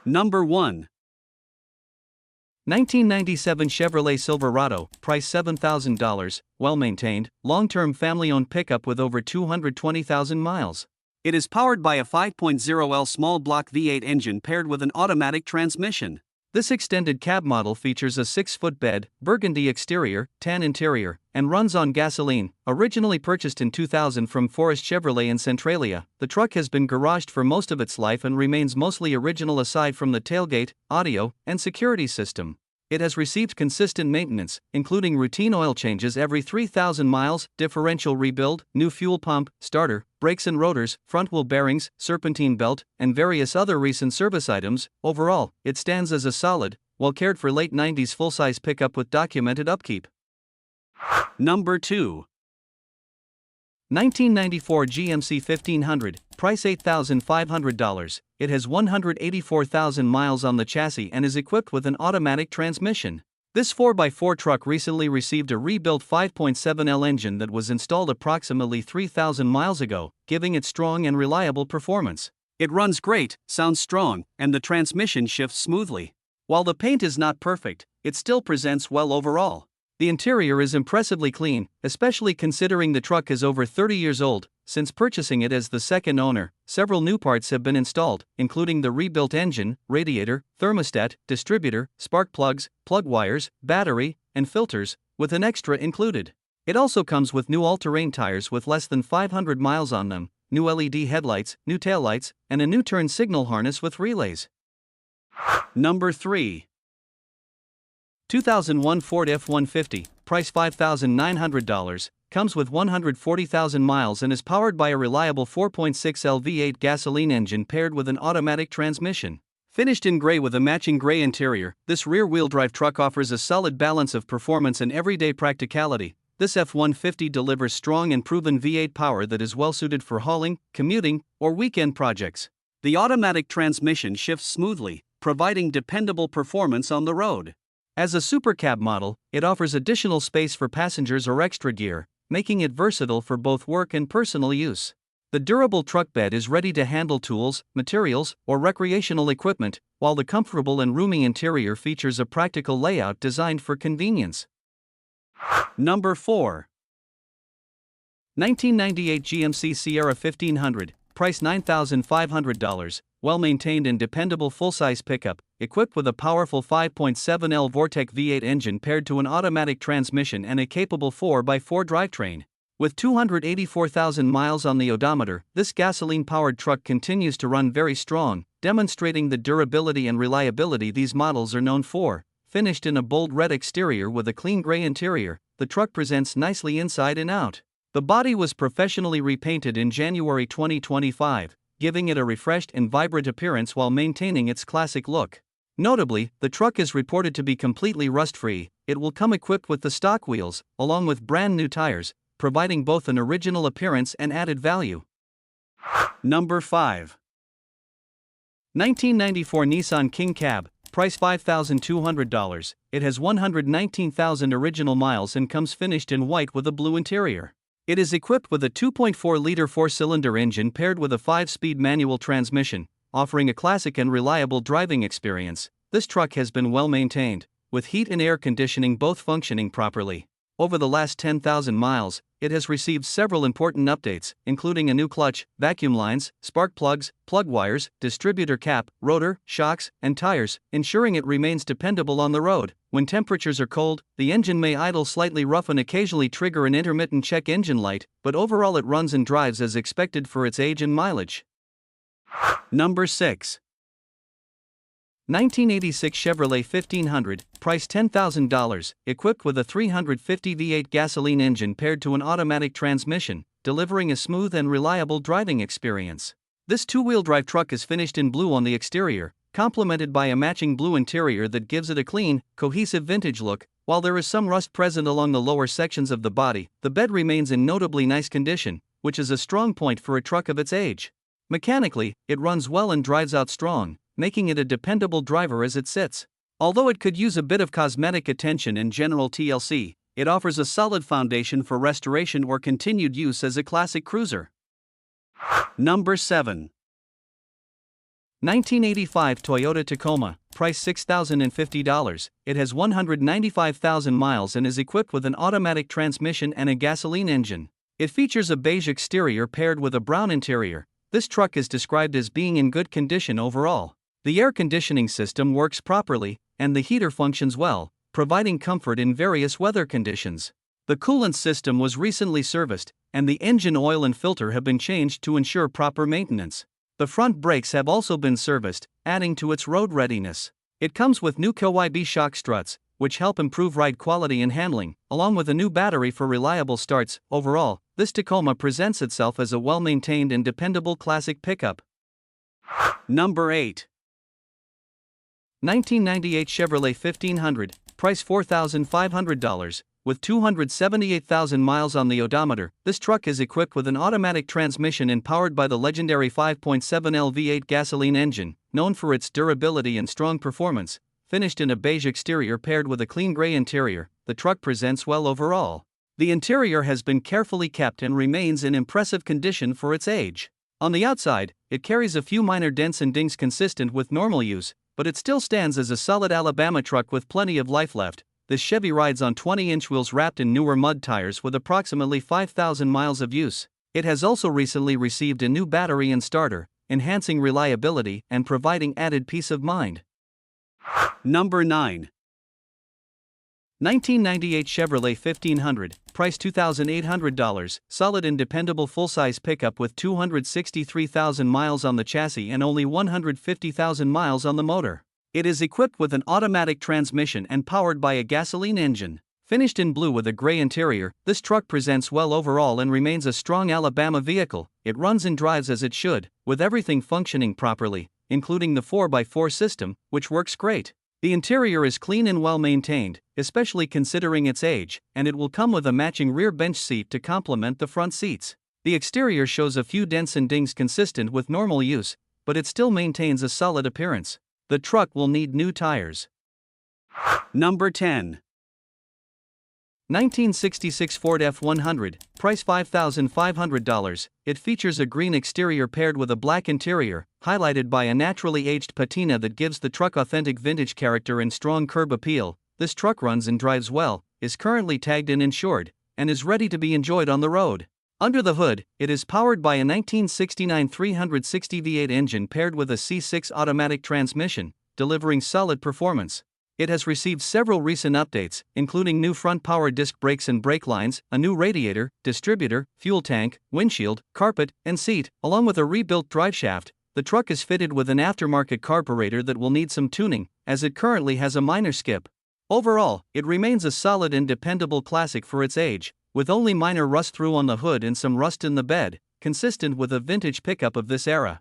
Number 1. 1997 Chevrolet Silverado, price $7,000, well-maintained, long-term family-owned pickup with over 220,000 miles. It is powered by a 5.0L small block V8 engine paired with an automatic transmission. This extended cab model features a 6-foot bed, burgundy exterior, tan interior, and runs on gasoline. Originally purchased in 2000 from Forest Chevrolet in Centralia, the truck has been garaged for most of its life and remains mostly original aside from the tailgate, audio, and security system. It has received consistent maintenance, including routine oil changes every 3,000 miles, differential rebuild, new fuel pump, starter, brakes and rotors, front wheel bearings, serpentine belt, and various other recent service items. Overall, it stands as a solid, well-cared for late 90s full-size pickup with documented upkeep. Number 2. 1994 GMC 1500, price $8,500. It has 184,000 miles on the chassis and is equipped with an automatic transmission. This 4x4 truck recently received a rebuilt 5.7L engine that was installed approximately 3,000 miles ago, giving it strong and reliable performance. It runs great, sounds strong, and the transmission shifts smoothly. While the paint is not perfect, it still presents well overall. The interior is impressively clean, especially considering the truck is over 30 years old. Since purchasing it as the second owner, several new parts have been installed, including the rebuilt engine, radiator, thermostat, distributor, spark plugs, plug wires, battery, and filters, with an extra included. It also comes with new all-terrain tires with less than 500 miles on them, new LED headlights, new taillights, and a new turn signal harness with relays. Number 3. 2001 Ford F150, price $5,900, comes with 140,000 miles and is powered by a reliable 4.6L V8 gasoline engine paired with an automatic transmission. Finished in gray with a matching gray interior, this rear-wheel drive truck offers a solid balance of performance and everyday practicality. This F-150 delivers strong and proven V8 power that is well-suited for hauling, commuting, or weekend projects. The automatic transmission shifts smoothly, providing dependable performance on the road. As a supercab model, it offers additional space for passengers or extra gear, making it versatile for both work and personal use. The durable truck bed is ready to handle tools, materials, or recreational equipment, while the comfortable and roomy interior features a practical layout designed for convenience. Number 4. 1998 GMC Sierra 1500, price $9,500, well-maintained and dependable full-size pickup, equipped with a powerful 5.7L Vortec V8 engine paired to an automatic transmission and a capable 4x4 drivetrain. With 284,000 miles on the odometer, this gasoline-powered truck continues to run very strong, demonstrating the durability and reliability these models are known for. Finished in a bold red exterior with a clean gray interior, the truck presents nicely inside and out. The body was professionally repainted in January 2025, giving it a refreshed and vibrant appearance while maintaining its classic look. Notably, the truck is reported to be completely rust-free. It will come equipped with the stock wheels, along with brand new tires, providing both an original appearance and added value. Number 5. 1994 Nissan King Cab, price $5,200. It has 119,000 original miles and comes finished in white with a blue interior. It is equipped with a 2.4-liter 4-cylinder engine paired with a 5-speed manual transmission, offering a classic and reliable driving experience. This truck has been well maintained, with heat and air conditioning both functioning properly. Over the last 10,000 miles, it has received several important updates, including a new clutch, vacuum lines, spark plugs, plug wires, distributor cap, rotor, shocks, and tires, ensuring it remains dependable on the road. When temperatures are cold, the engine may idle slightly rough and occasionally trigger an intermittent check engine light, but overall it runs and drives as expected for its age and mileage. Number 6. 1986 Chevrolet 1500, price $10,000, equipped with a 350 V8 gasoline engine paired to an automatic transmission, delivering a smooth and reliable driving experience. This two-wheel drive truck is finished in blue on the exterior, complemented by a matching blue interior that gives it a clean, cohesive vintage look. While there is some rust present along the lower sections of the body, the bed remains in notably nice condition, which is a strong point for a truck of its age. Mechanically, it runs well and drives out strong, making it a dependable driver as it sits. Although it could use a bit of cosmetic attention and general TLC, it offers a solid foundation for restoration or continued use as a classic cruiser. Number 7. 1985 Toyota Tacoma, price $6,050. It has 195,000 miles and is equipped with an automatic transmission and a gasoline engine. It features a beige exterior paired with a brown interior. This truck is described as being in good condition overall. The air conditioning system works properly, and the heater functions well, providing comfort in various weather conditions. The coolant system was recently serviced, and the engine oil and filter have been changed to ensure proper maintenance. The front brakes have also been serviced, adding to its road readiness. It comes with new KYB shock struts, which help improve ride quality and handling, along with a new battery for reliable starts. Overall, this Tacoma presents itself as a well-maintained and dependable classic pickup. Number 8. 1998 Chevrolet 1500, price $4,500. With 278,000 miles on the odometer, this truck is equipped with an automatic transmission and powered by the legendary 5.7L V8 gasoline engine, known for its durability and strong performance. Finished in a beige exterior paired with a clean gray interior, the truck presents well overall. The interior has been carefully kept and remains in impressive condition for its age. On the outside, it carries a few minor dents and dings consistent with normal use, but it still stands as a solid Alabama truck with plenty of life left. This Chevy rides on 20-inch wheels wrapped in newer mud tires with approximately 5,000 miles of use. It has also recently received a new battery and starter, enhancing reliability and providing added peace of mind. Number 9. 1998 Chevrolet 1500, price $2,800, solid and dependable full-size pickup with 263,000 miles on the chassis and only 150,000 miles on the motor. It is equipped with an automatic transmission and powered by a gasoline engine. Finished in blue with a gray interior, this truck presents well overall and remains a strong Alabama vehicle. It runs and drives as it should, with everything functioning properly, including the 4x4 system, which works great. The interior is clean and well maintained, especially considering its age, and it will come with a matching rear bench seat to complement the front seats. The exterior shows a few dents and dings consistent with normal use, but it still maintains a solid appearance. The truck will need new tires. Number 10. 1966 Ford F100, price $5,500. It features a green exterior paired with a black interior, highlighted by a naturally aged patina that gives the truck authentic vintage character and strong curb appeal. This truck runs and drives well, is currently tagged and insured, and is ready to be enjoyed on the road. Under the hood, it is powered by a 1969 360 V8 engine paired with a C6 automatic transmission, delivering solid performance. It has received several recent updates, including new front power disc brakes and brake lines, a new radiator, distributor, fuel tank, windshield, carpet, and seat, along with a rebuilt driveshaft. The truck is fitted with an aftermarket carburetor that will need some tuning, as it currently has a minor skip. Overall, it remains a solid and dependable classic for its age, with only minor rust through on the hood and some rust in the bed, consistent with a vintage pickup of this era.